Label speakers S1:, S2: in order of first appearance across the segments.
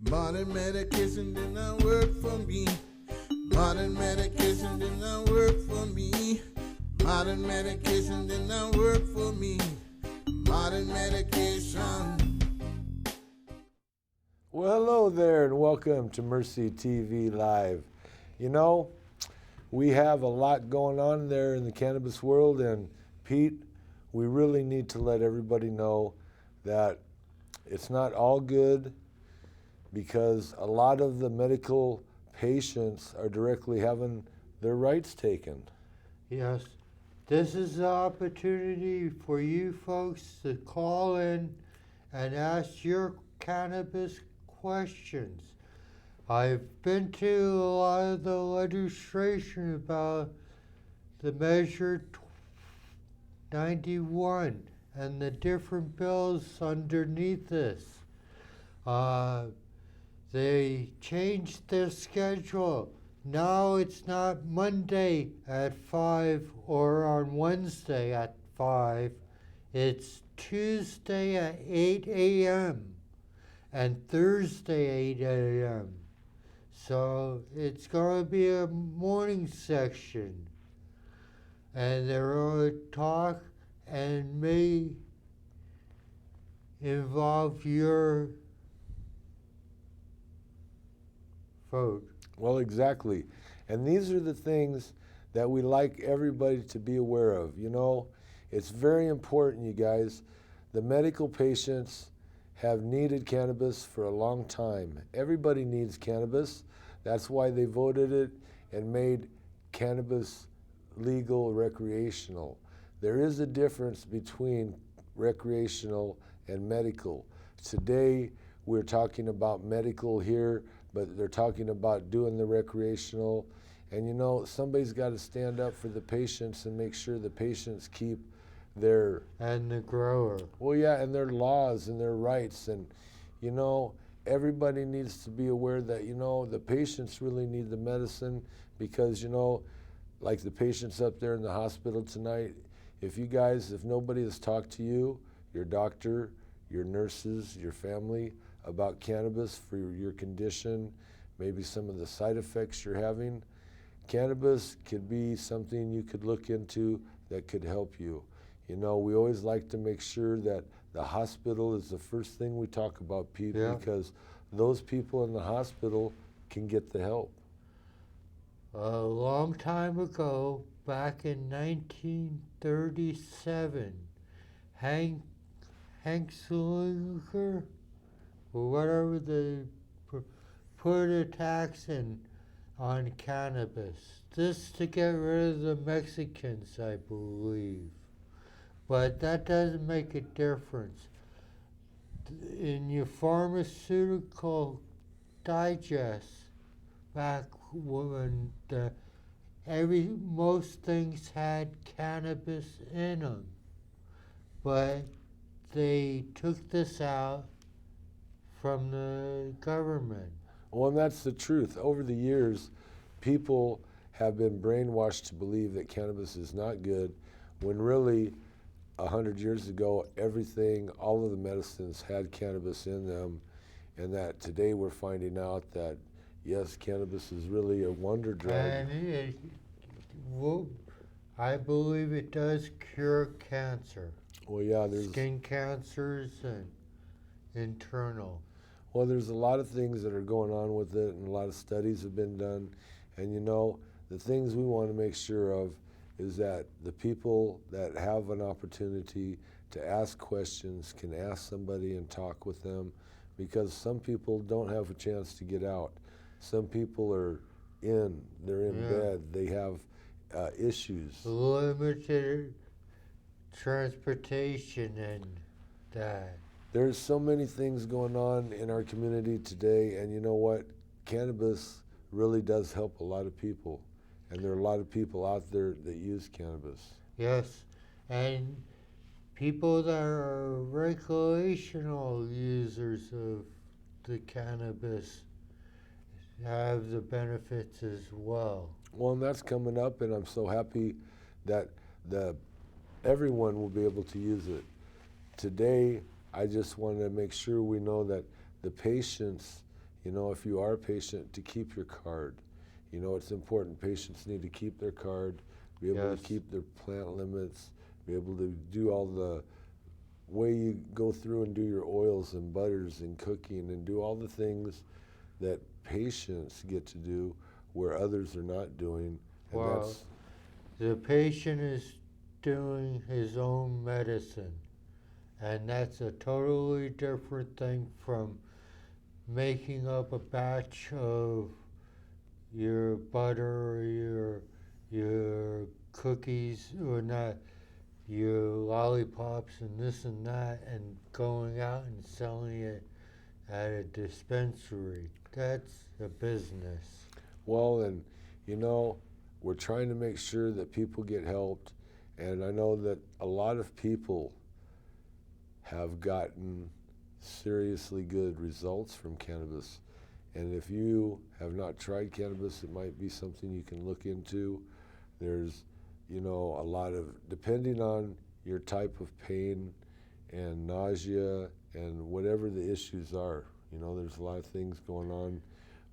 S1: Modern medication did not work for me. Modern medication did not work for me. Modern medication did not work for me. Modern medication.
S2: Well, hello there and welcome to Mercy TV Live. You know, we have a lot going on there in the cannabis world, and Pete, we really need to let everybody know that it's not all good, because a lot of the medical patients are directly having their rights taken.
S3: Yes, this is the opportunity for you folks to call in and ask your cannabis questions. I've been to a lot of the legislation about the Measure 91 and the different bills underneath this. They changed their schedule. Now it's not Monday at 5 or on Wednesday at 5. It's Tuesday at 8 a.m. and Thursday 8 a.m. So it's going to be a morning section. And they're going to talk and may involve your vote.
S2: Well, exactly. And these are the things that we like everybody to be aware of. You know, it's very important, you guys. The medical patients have needed cannabis for a long time. Everybody needs cannabis. That's why they voted it and made cannabis legal recreational. There is a difference between recreational and medical. Today, we're talking about medical here, but they're talking about doing the recreational. And you know, somebody's got to stand up for the patients and make sure the patients keep their...
S3: And the grower.
S2: Well, yeah, and their laws and their rights. And, you know, everybody needs to be aware that, you know, the patients really need the medicine, because, you know, like the patients up there in the hospital tonight, if nobody has talked to you, your doctor, your nurses, your family, about cannabis for your condition, maybe some of the side effects you're having, cannabis could be something you could look into that could help you. You know, we always like to make sure that the hospital is the first thing we talk about, Pete, because those people in the hospital can get the help.
S3: A long time ago, back in 1937, Hank Slinger, or whatever, they put a tax on cannabis. This to get rid of the Mexicans, I believe. But that doesn't make a difference. In your pharmaceutical digest, back when most things had cannabis in them, but they took this out from the government.
S2: Well, and that's the truth. Over the years, people have been brainwashed to believe that cannabis is not good, when really 100 years ago, all of the medicines had cannabis in them, and that today we're finding out that, yes, cannabis is really a wonder drug.
S3: And I believe it does cure cancer.
S2: Well, yeah, there's
S3: skin cancers and internal.
S2: Well, there's a lot of things that are going on with it, and a lot of studies have been done. And you know, the things we want to make sure of is that the people that have an opportunity to ask questions can ask somebody and talk with them, because some people don't have a chance to get out. Some people they're in bed, they have issues.
S3: Limited transportation and that.
S2: There's so many things going on in our community today, and you know what? Cannabis really does help a lot of people, and there are a lot of people out there that use cannabis.
S3: Yes, and people that are recreational users of the cannabis have the benefits as well.
S2: Well, and that's coming up, and I'm so happy that everyone will be able to use it. Today, I just want to make sure we know that the patients, you know, if you are a patient, to keep your card. You know, it's important. Patients need to keep their card, be able
S3: Yes.
S2: to keep their plant limits, be able to do all the way you go through and do your oils and butters and cooking and do all the things that patients get to do where others are not doing. And
S3: Wow.
S2: that's,
S3: The patient is doing his own medicine, and that's a totally different thing from making up a batch of your butter or your cookies or not your lollipops and this and that and going out and selling it at a dispensary. That's a business.
S2: well, and you know, we're trying to make sure that people get helped. And I know that a lot of people have gotten seriously good results from cannabis. And if you have not tried cannabis, it might be something you can look into. There's, you know, a lot of, depending on your type of pain and nausea and whatever the issues are, you know, there's a lot of things going on.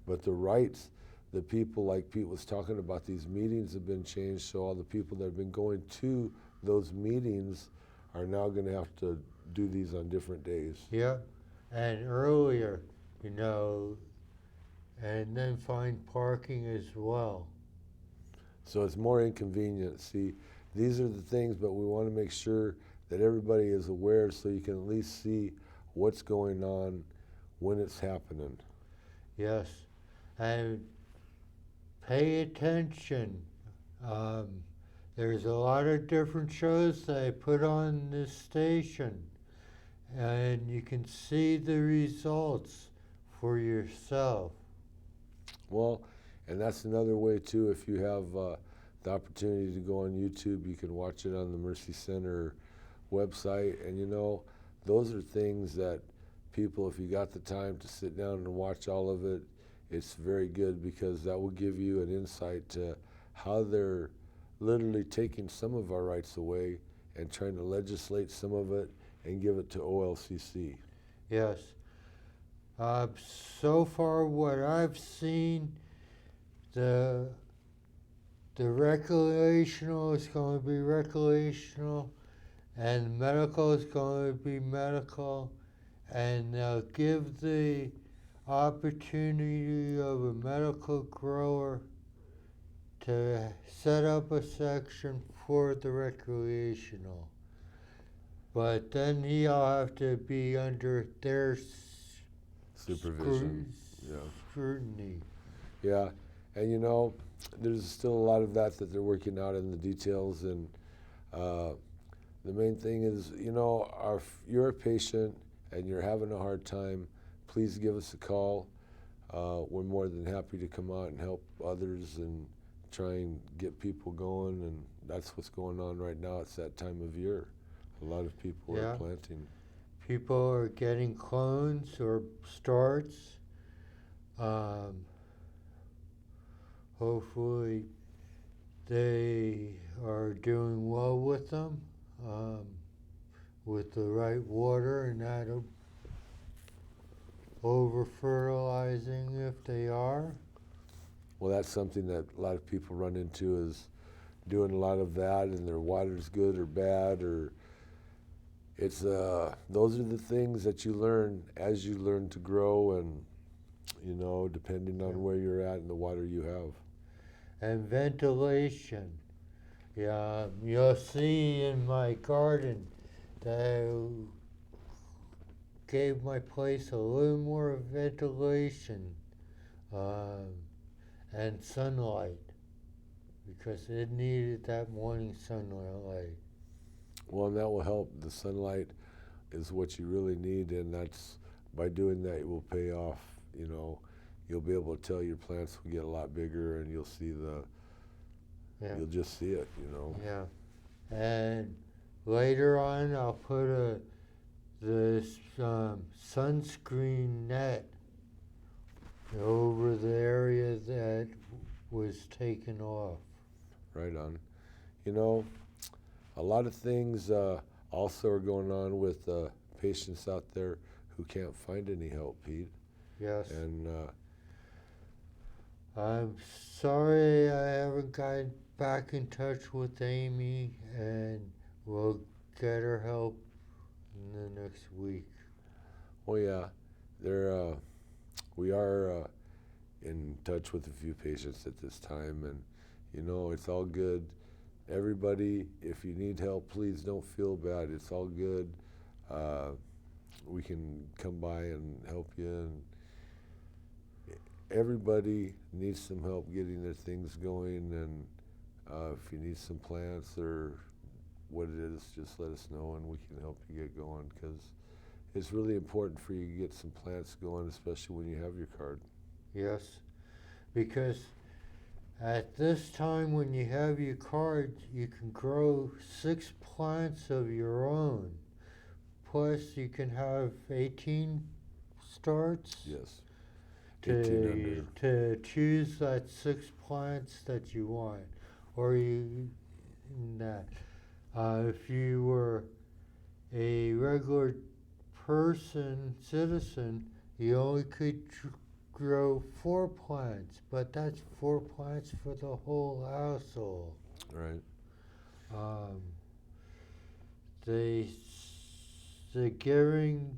S2: But the rights, the people, like Pete was talking about, these meetings have been changed, so all the people that have been going to those meetings are now going to have to do these on different days.
S3: Yeah. And earlier, you know, and then find parking as well.
S2: So it's more inconvenient. See, these are the things, but we want to make sure that everybody is aware so you can at least see what's going on when it's happening.
S3: Yes. And pay attention. There's a lot of different shows that I put on this station, and you can see the results for yourself.
S2: Well, and that's another way too. If you have the opportunity to go on YouTube, you can watch it on the Mercy Center website. And you know, those are things that people, if you got the time to sit down and watch all of it, it's very good because that will give you an insight to how they're literally taking some of our rights away and trying to legislate some of it and give it to OLCC.
S3: Yes. So far, what I've seen, the recreational is going to be recreational, and medical is going to be medical, and they'll give the opportunity of a medical grower to set up a section for the recreational. But then he'll have to be under their
S2: Supervision. Yeah.
S3: scrutiny.
S2: Yeah, and you know, there's still a lot of that they're working out in the details, and the main thing is, you know, if you're a patient and you're having a hard time, please give us a call. We're more than happy to come out and help others and try and get people going, and that's what's going on right now. It's that time of year. A lot of people
S3: Yeah.
S2: are planting.
S3: People are getting clones or starts. Hopefully they are doing well with them, with the right water and not over-fertilizing if they are.
S2: Well, that's something that a lot of people run into, is doing a lot of that, and their water's good or bad, or it's those are the things that you learn as you learn to grow, and you know, depending on
S3: Yeah.
S2: where you're at and the water you have.
S3: And ventilation. Yeah, you'll see in my garden that I gave my place a little more ventilation and sunlight because it needed that morning sunlight.
S2: Well, and that will help. The sunlight is what you really need, and that's, by doing that, it will pay off. You know, you'll be able to tell your plants will get a lot bigger, and you'll see
S3: Yeah.
S2: you'll just see it, you know.
S3: Yeah. And later on, I'll put this sunscreen net over the area that was taken off.
S2: Right on. You know, a lot of things also are going on with patients out there who can't find any help, Pete.
S3: Yes.
S2: And
S3: I'm sorry I haven't gotten back in touch with Amy, and we'll get her help in the next week.
S2: oh yeah, we are in touch with a few patients at this time, and it's all good. Everybody, if you need help, please don't feel bad. It's all good. We can come by and help you. And everybody needs some help getting their things going. And if you need some plants or what it is, just let us know and we can help you get going, because it's really important for you to get some plants going, especially when you have your card.
S3: Yes, because at this time when you have your card, you can grow 6 plants of your own. Plus, you can have 18 starts
S2: Yes. 18
S3: to choose that 6 plants that you want, or that. If you were a regular citizen, you only could grow 4 plants, but that's 4 plants for the whole household.
S2: Right.
S3: They're giving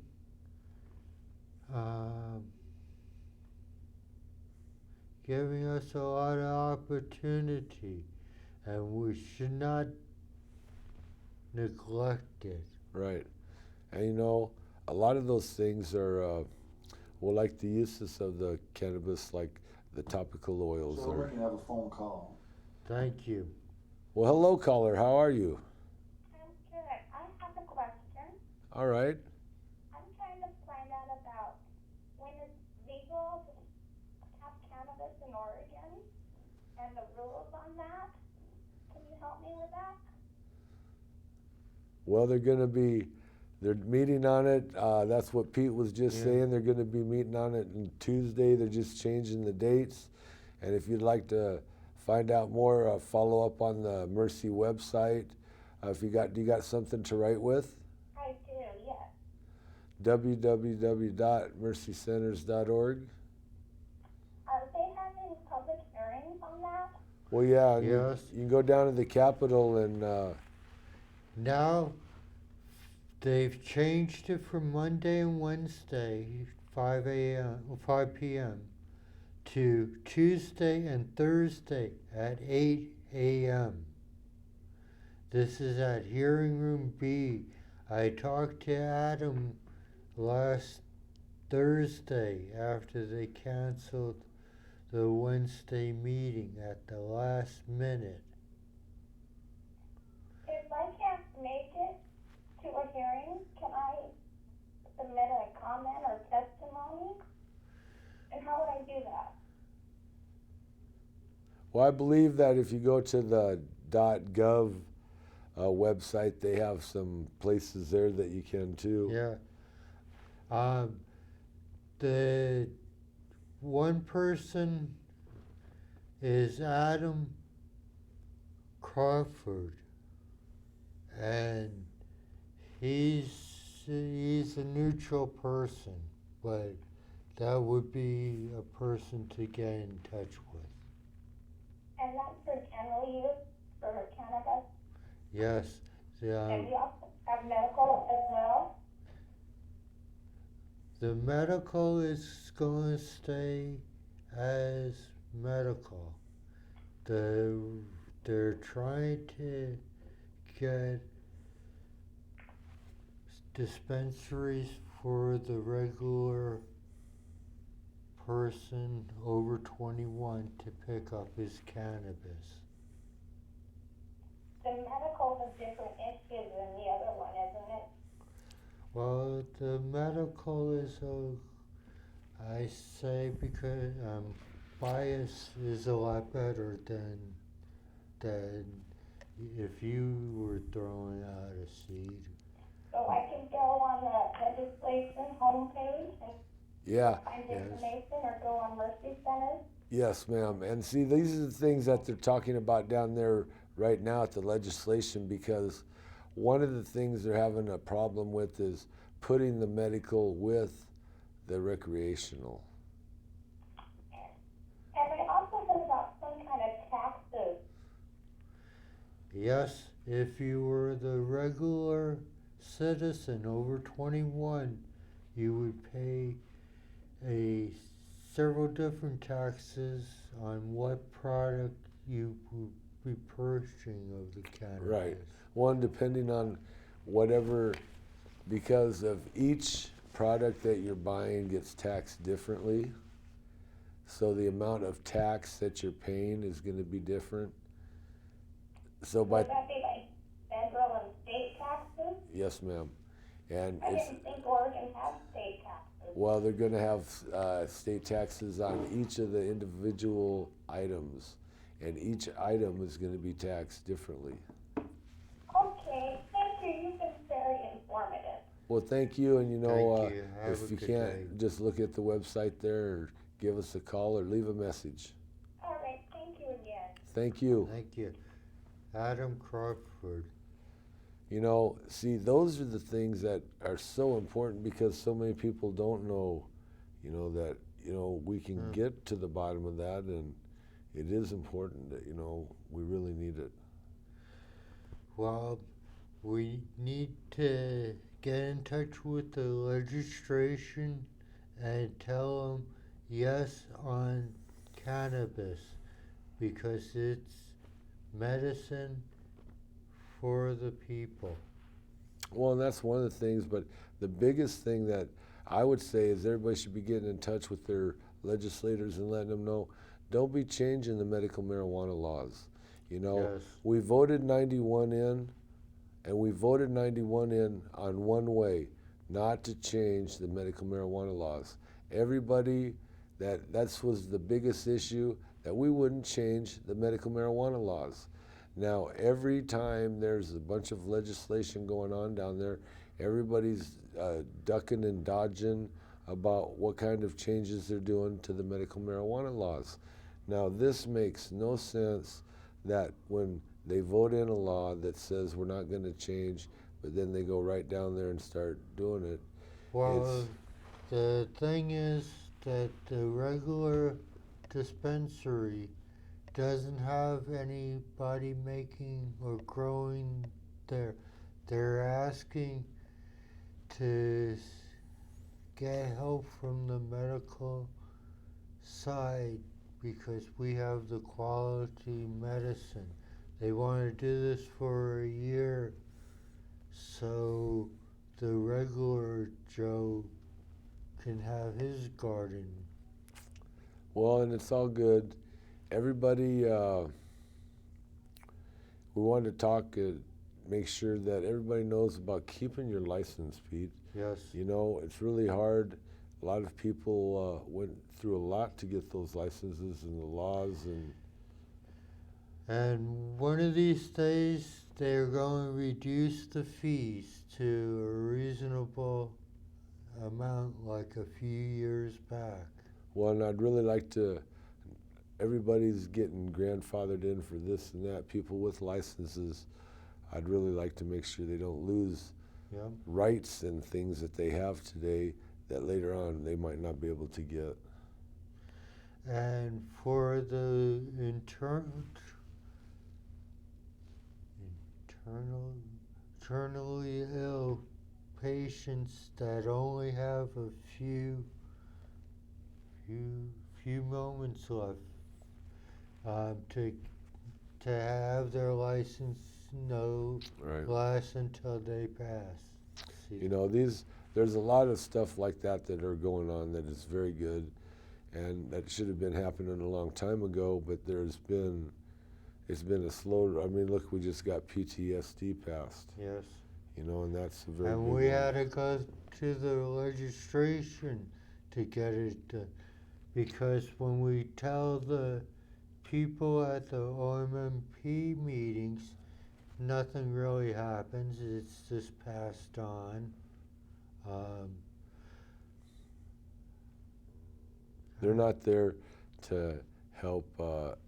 S3: giving us a lot of opportunity, and we should not neglect it.
S2: Right. And a lot of those things are, like the uses of the cannabis, like the topical oils.
S4: So we're going to have a phone call.
S3: Thank you.
S2: Well, hello, caller. How are you?
S5: I'm good. I have a question.
S2: All right.
S5: I'm trying to find out about when it's legal to have cannabis in Oregon and the rules on that. Can you help me with that?
S2: Well, they're meeting on it. That's what Pete was just saying. They're going to be meeting on it on Tuesday. They're just changing the dates. And if you'd like to find out more, follow up on the Mercy website. Do you got something to write with?
S5: I do, yes.
S2: www.mercycenters.org.
S5: Are they having public hearings on that?
S2: Well, yeah.
S3: Yes.
S2: You can go down to the Capitol and.
S3: Now, they've changed it from Monday and Wednesday, 5 p.m., to Tuesday and Thursday at 8 a.m. This is at Hearing Room B. I talked to Adam last Thursday after they canceled the Wednesday meeting at the last minute.
S5: If I can't make it to a hearing, can I submit a comment or testimony? And how would I do that?
S2: Well, I believe that if you go to the .gov website, they have some places there that you can too.
S3: Yeah. The one person is Adam Crawford, and he's a neutral person, but that would be a person to get in touch with.
S5: And that's for general use for cannabis?
S3: Yes.
S5: And you also have medical as well?
S3: The medical is going to stay as medical. They're trying to get dispensaries for the regular person over 21 to pick up his cannabis.
S5: The medical is a different issue than the other one, isn't it?
S3: Well, the medical is, I say, because bias is a lot better than if you were throwing out a seed.
S5: So I can go on the legislation homepage and find information, or go on Mercy Centers?
S2: Yes, ma'am. And see, these are the things that they're talking about down there right now at the legislation, because one of the things they're having a problem with is putting the medical with the recreational.
S3: Yes, if you were the regular citizen over 21, you would pay several different taxes on what product you would be purchasing of the cannabis.
S2: Right. One, depending on whatever, because of each product that you're buying gets taxed differently. So the amount of tax that you're paying is going to be different. So
S5: Would that be like federal and state taxes?
S2: yes, ma'am. And
S5: I
S2: it's,
S5: didn't think Oregon had state taxes.
S2: well, they're going to have state taxes on each of the individual items, and each item is going to be taxed differently.
S5: Okay, thank you. You've been very informative.
S2: Well, thank you, and
S3: Thank you. Have
S2: if
S3: a
S2: you
S3: good
S2: can't,
S3: day.
S2: just look at the website there, or give us a call, or leave a message.
S5: All right, thank you again.
S2: Thank you.
S3: Thank you. Adam Crawford.
S2: See, those are the things that are so important, because so many people don't know, that, we can get to the bottom of that, and it is important that, we really need it.
S3: Well, we need to get in touch with the legislation and tell them yes on cannabis, because it's medicine for the people.
S2: Well, and that's one of the things, but the biggest thing that I would say is everybody should be getting in touch with their legislators and letting them know, don't be changing the medical marijuana laws.
S3: Yes.
S2: We voted 91 in, and we voted 91 in on one way, not to change the medical marijuana laws. Everybody, that was the biggest issue, that we wouldn't change the medical marijuana laws. Now, every time there's a bunch of legislation going on down there, everybody's ducking and dodging about what kind of changes they're doing to the medical marijuana laws. Now, this makes no sense, that when they vote in a law that says we're not going to change, but then they go right down there and start doing it.
S3: Well, the thing is that the regular dispensary doesn't have anybody making or growing there. They're asking to get help from the medical side, because we have the quality medicine. They want to do this for a year, so the regular Joe can have his garden.
S2: Well, and it's all good. Everybody, we wanted to talk, make sure that everybody knows about keeping your license, Pete.
S3: Yes.
S2: It's really hard. A lot of people went through a lot to get those licenses and the laws,
S3: And one of these days, they're going to reduce the fees to a reasonable amount, like a few years back.
S2: well, and I'd really like to, everybody's getting grandfathered in for this and that. People with licenses, I'd really like to make sure they don't lose
S3: Yeah.
S2: rights and things that they have today that later on they might not be able to get.
S3: And for the internally ill patients that only have a few moments left, to have their license
S2: Right.
S3: last until they pass. See,
S2: There's a lot of stuff like that that are going on that is very good, and that should have been happening a long time ago, but it's been a slow, look, we just got PTSD passed,
S3: yes.
S2: and that's a very
S3: And
S2: big
S3: we
S2: one.
S3: had to go to the registration to get it done, because when we tell the people at the OMMP meetings, nothing really happens. It's just passed on.
S2: They're not there to help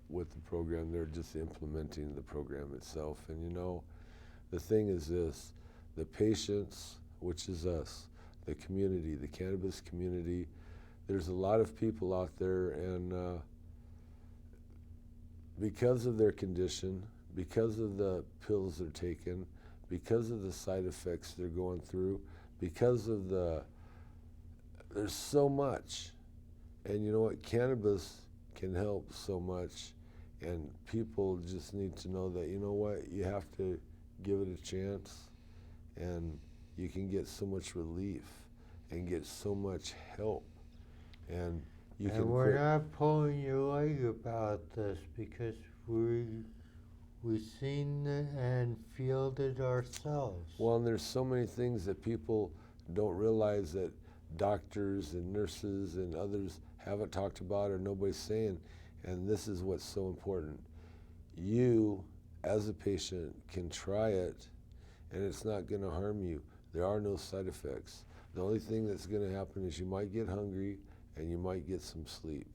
S2: with the program, they're just implementing the program itself. And the thing is this, the patients, which is us, the community, the cannabis community, there's a lot of people out there, and because of their condition, because of the pills they're taking, because of the side effects they're going through, because of there's so much. And you know what, cannabis can help so much, and people just need to know that, you know what, you have to give it a chance, and you can get so much relief and get so much help, and you can
S3: we're
S2: quit.
S3: not pulling your leg about this because we've seen it and felt it ourselves.
S2: Well, and there's so many things that people don't realize that doctors and nurses and others haven't talked about or nobody's saying, and this is what's so important. You, as a patient, can try it, and it's not going to harm you. There are no side effects. The only thing that's going to happen is you might get hungry and you might get some sleep.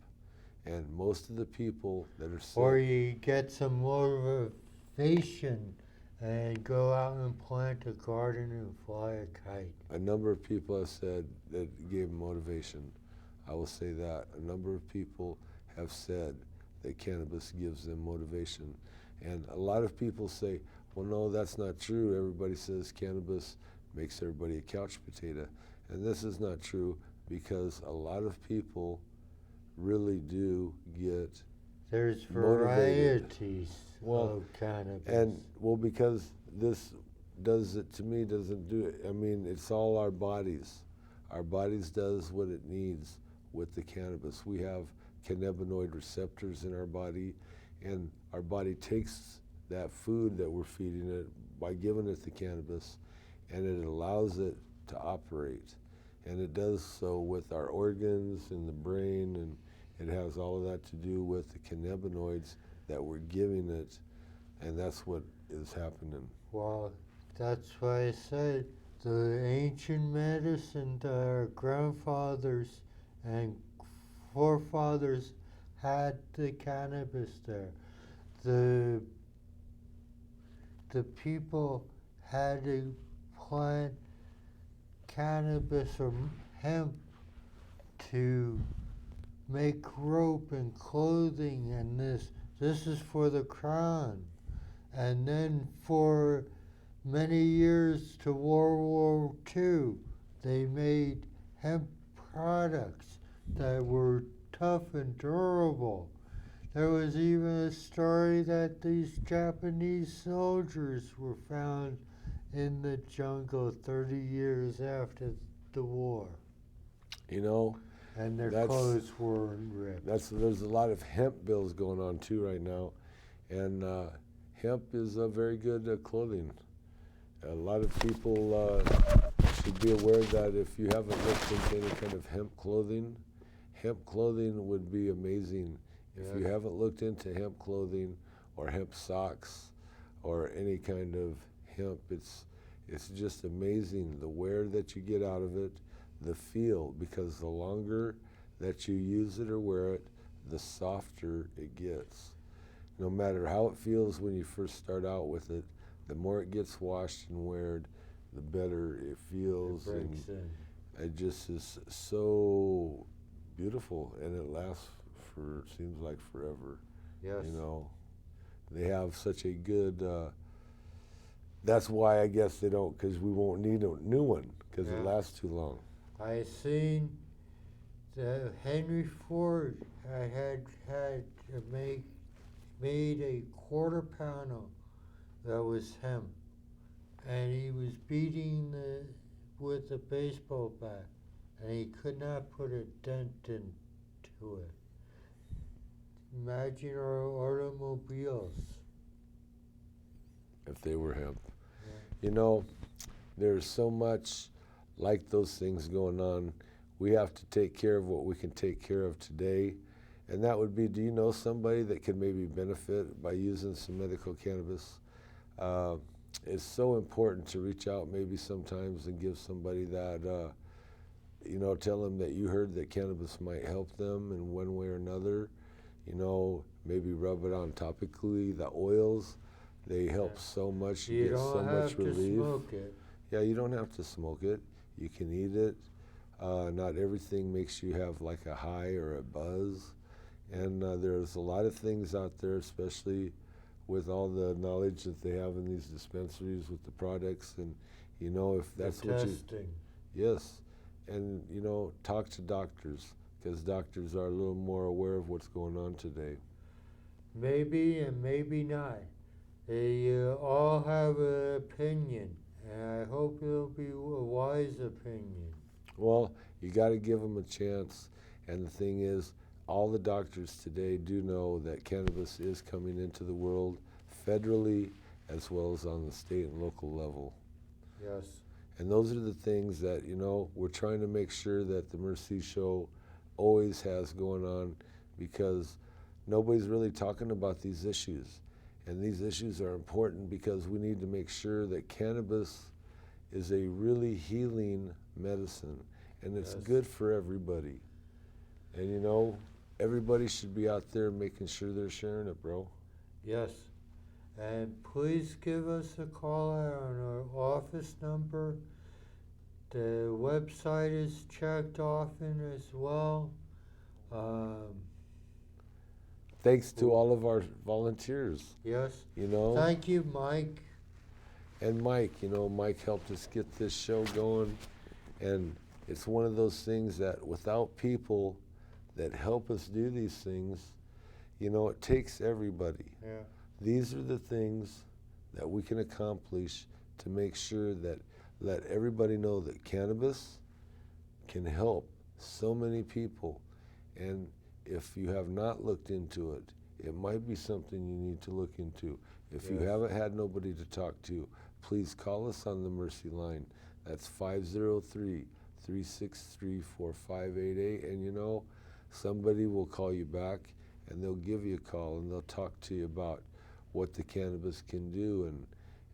S2: And most of the people that are sick,
S3: Or you get some motivation and go out and plant a garden and fly a kite.
S2: a number of people have said that gave them motivation. I will say that. A number of people have said that cannabis gives them motivation. And a lot of people say, well, no, that's not true. Everybody says cannabis makes everybody a couch potato. And this is not true, because a lot of people really do get
S3: There's
S2: motivated.
S3: varieties
S2: Well,
S3: of cannabis.
S2: And well, because this does it to me, doesn't do it. I mean, it's all our bodies. Our bodies does what it needs with the cannabis. We have cannabinoid receptors in our body, and our body takes that food that we're feeding it by giving it the cannabis, and it allows it to operate. And it does so with our organs and the brain, and it has all of that to do with the cannabinoids that we're giving it, and that's what is happening.
S3: Well, that's why I said the ancient medicine that our grandfathers and forefathers had the cannabis there. The people had to plant cannabis or hemp to make rope and clothing, and this is for the crown. And then for many years to World War II, they made hemp products that were tough and durable. There was even a story that these Japanese soldiers were found in the jungle 30 years after the war,
S2: You know,
S3: and their
S2: That's-
S3: clothes were ripped.
S2: there's a lot of hemp bills going on too right now, and hemp is a very good clothing. A lot of people should be aware that if you haven't looked into any kind of hemp clothing would be amazing. If you
S3: Yes.
S2: haven't looked into hemp clothing or hemp socks or any kind of hemp, it's just amazing the wear that you get out of it, the feel, because the longer that you use it or wear it, the softer it gets. No matter how it feels when you first start out with it, the more it gets washed and weared, the better it feels,
S3: It
S2: and
S3: breaks in.
S2: it just is so beautiful, and it lasts for, seems like forever.
S3: Yes.
S2: You know, they have such a good, that's why I guess they don't, because we won't need a new one, because
S3: Yeah.
S2: it lasts too long.
S3: I seen the Henry Ford had made a quarter panel that was hemp, and he was beating with a baseball bat, and he could not put a dent into it. Imagine our automobiles.
S2: If they were hemp.
S3: Yeah.
S2: You know, there's so much like those things going on. We have to take care of what we can take care of today. And that would be, do you know somebody that could maybe benefit by using some medical cannabis? It's so important to reach out maybe sometimes and give somebody that, you know, tell them that you heard that cannabis might help them in one way or another. You know, maybe rub it on topically, the oils. They help
S3: Yeah.
S2: so much.
S3: You
S2: get so
S3: don't
S2: much
S3: have to
S2: relief.
S3: smoke it.
S2: Yeah, you don't have to smoke it. You can eat it. Not everything makes you have like a high or a buzz. And there's a lot of things out there, especially with all the knowledge that they have in these dispensaries with the products, and you know, if that's
S3: The
S2: what
S3: testing.
S2: yes, and you know, talk to doctors, because doctors are a little more aware of what's going on today.
S3: Maybe and maybe not. They all have an opinion, and I hope it'll be a wise opinion.
S2: Well, you got to give them a chance, and the thing is, all the doctors today do know that cannabis is coming into the world federally as well as on the state and local level.
S3: Yes.
S2: And those are the things that, you know, we're trying to make sure that the Mercy Show always has going on, because nobody's really talking about these issues. And these issues are important because we need to make sure that cannabis is a really healing medicine, and it's
S3: Yes.
S2: good for everybody. And you know, everybody should be out there making sure they're sharing it, bro.
S3: Yes. And please give us a call on our office number. The website is checked often as well.
S2: Thanks to all of our volunteers,
S3: Yes.
S2: you know.
S3: Thank you, Mike.
S2: And Mike, you know, Mike helped us get this show going, and it's one of those things that without people that help us do these things, you know, it takes everybody.
S3: Yeah.
S2: These are the things that we can accomplish to make sure that let everybody know that cannabis can help so many people. And if you have not looked into it, it might be something you need to look into. If you
S3: Yes.
S2: haven't had nobody to talk to, please call us on the Mercy line. That's 503-363-4588. And you know, somebody will call you back and they'll give you a call and they'll talk to you about what the cannabis can do.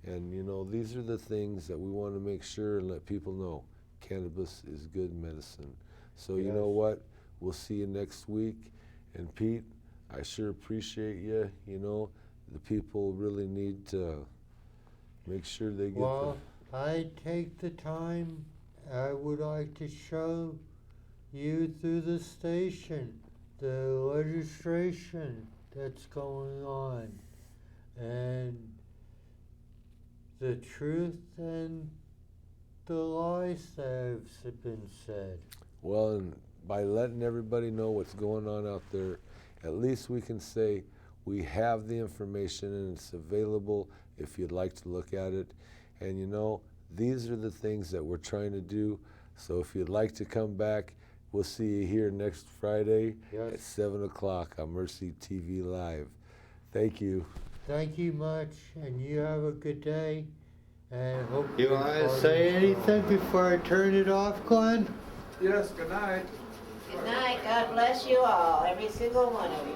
S2: And you know, these are the things that we want to make sure and let people know. Cannabis is good medicine. So you know
S3: Yes.
S2: what? We'll see you next week. And Pete, I sure appreciate you. You know, the people really need to make sure they get
S3: Well, I take the time. I would like to show you through the station the legislation that's going on, and the truth and the lies that have been said.
S2: Well, and by letting everybody know what's going on out there, at least we can say we have the information and it's available if you'd like to look at it. And you know, these are the things that we're trying to do. So if you'd like to come back, we'll see you here next Friday
S3: Yes.
S2: at 7 o'clock on Mercy TV Live. Thank you.
S3: Thank you much, and you have a good day. And hope
S4: You wanna say
S3: anything before I turn it off, Glenn?
S4: Yes, good night.
S6: Good night. God bless you all, every single one of you.